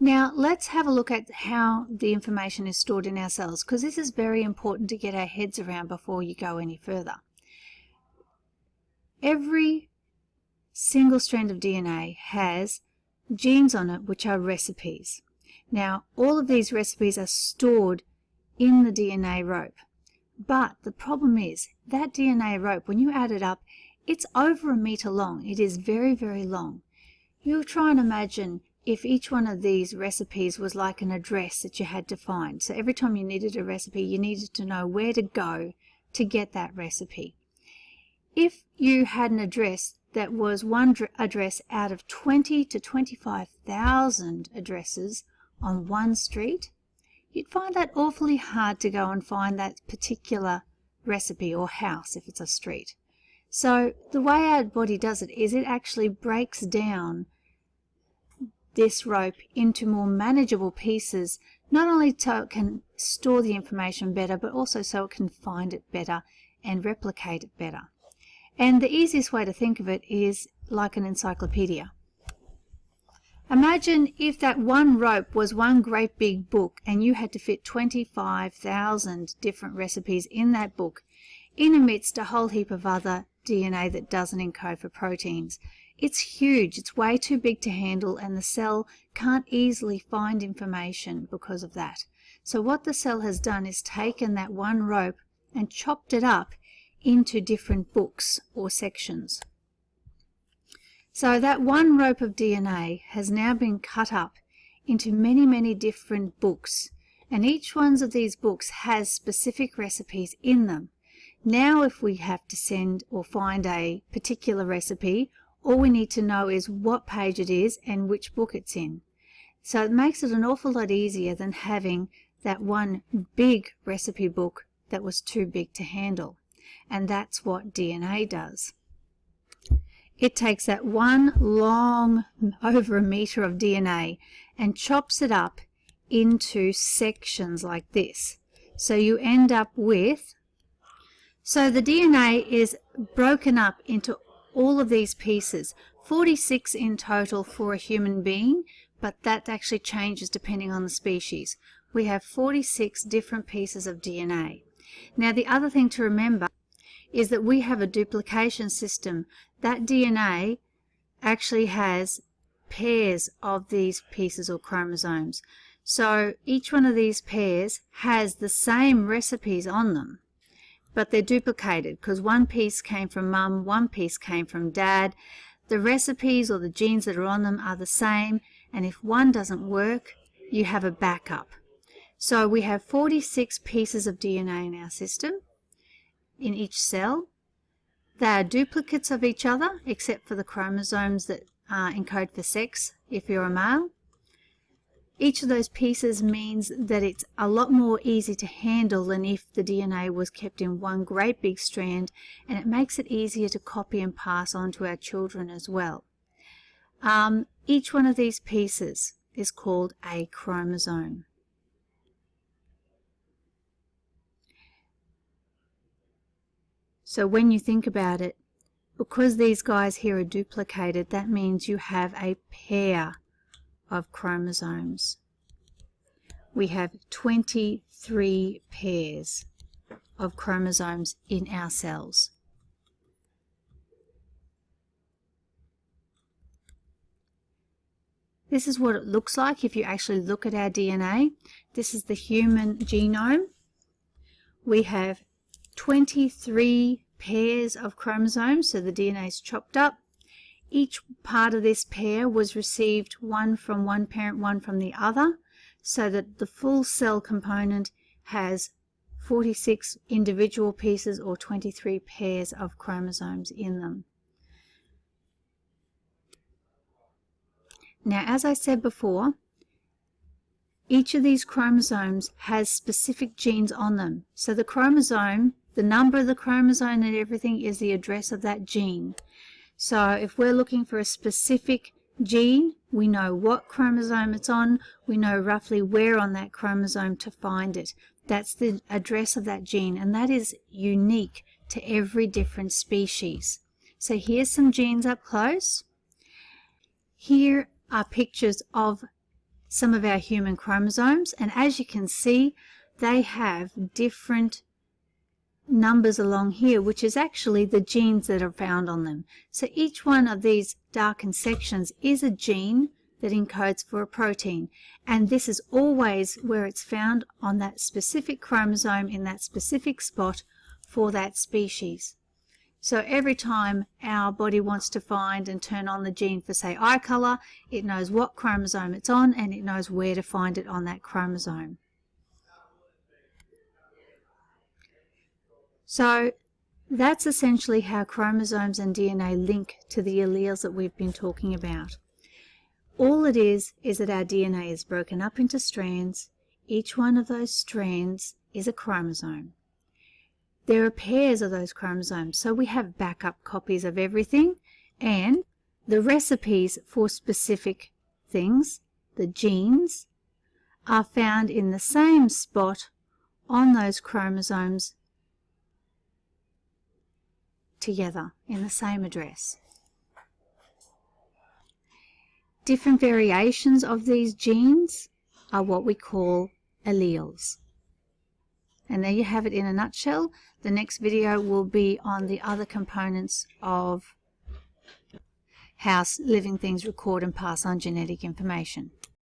Now let's have a look at how the information is stored in our cells, because this is very important to get our heads around before you go any further. Every single strand of DNA has genes on it which are recipes. Now all of these recipes are stored in the DNA rope, but the problem is that DNA rope, when you add it up, it's over 1 meter long. It is very, very long. You try and imagine if each one of these recipes was like an address that you had to find. So every time you needed a recipe, you needed to know where to go to get that recipe. If you had an address that was one address out of 20 to 25,000 addresses on one street, you'd find that awfully hard to go and find that particular recipe or house if it's a street. So the way our body does it is it actually breaks down this rope into more manageable pieces, not only so it can store the information better, but also so it can find it better and replicate it better. And the easiest way to think of it is like an encyclopedia. Imagine if that one rope was one great big book and you had to fit 25,000 different recipes in that book, in amidst a whole heap of other DNA that doesn't encode for proteins. It's huge, it's way too big to handle, and the cell can't easily find information because of that. So what the cell has done is taken that one rope and chopped it up into different books or sections. So that one rope of DNA has now been cut up into many, many different books, and each one of these books has specific recipes in them. Now if we have to send or find a particular recipe, all we need to know is what page it is and which book it's in. So it makes it an awful lot easier than having that one big recipe book that was too big to handle. And that's what DNA does. It takes that one long, over 1 meter of DNA and chops it up into sections like this. So you end up with, so the DNA is broken up into all of these pieces, 46 in total for a human being, but that actually changes depending on the species. We have 46 different pieces of DNA. Now the other thing to remember is that we have a duplication system. That DNA actually has pairs of these pieces or chromosomes. So each one of these pairs has the same recipes on them, but they're duplicated because one piece came from mum, one piece came from dad. The recipes or the genes that are on them are the same, and if one doesn't work, you have a backup. So we have 46 pieces of DNA in our system, in each cell. They are duplicates of each other, except for the chromosomes that encode for sex, if you're a male. Each of those pieces means that it's a lot more easy to handle than if the DNA was kept in one great big strand, and it makes it easier to copy and pass on to our children as well. Each one of these pieces is called a chromosome. So when you think about it, because these guys here are duplicated, that means you have a pair of chromosomes. We have 23 pairs of chromosomes in our cells. This is what it looks like if you actually look at our DNA. This is the human genome. We have 23 pairs of chromosomes, so the DNA is chopped up. Each part of this pair was received one from one parent, one from the other, so that the full cell component has 46 individual pieces or 23 pairs of chromosomes in them. Now, as I said before, each of these chromosomes has specific genes on them. So the chromosome, the number of the chromosome and everything is the address of that gene. So if we're looking for a specific gene, we know what chromosome it's on, we know roughly where on that chromosome to find it. That's the address of that gene, and that is unique to every different species. So here's some genes up close. Here are pictures of some of our human chromosomes, and as you can see, they have different numbers along here, which is actually the genes that are found on them. So each one of these darkened sections is a gene that encodes for a protein, and this is always where it's found on that specific chromosome in that specific spot for that species. So every time our body wants to find and turn on the gene for, say, eye color, it knows what chromosome it's on and it knows where to find it on that chromosome. So that's essentially how chromosomes and DNA link to the alleles that we've been talking about. All it is that our DNA is broken up into strands. Each one of those strands is a chromosome. There are pairs of those chromosomes, so we have backup copies of everything, and the recipes for specific things, the genes, are found in the same spot on those chromosomes together in the same address. Different variations of these genes are what we call alleles. And there you have it in a nutshell. The next video will be on the other components of how living things record and pass on genetic information.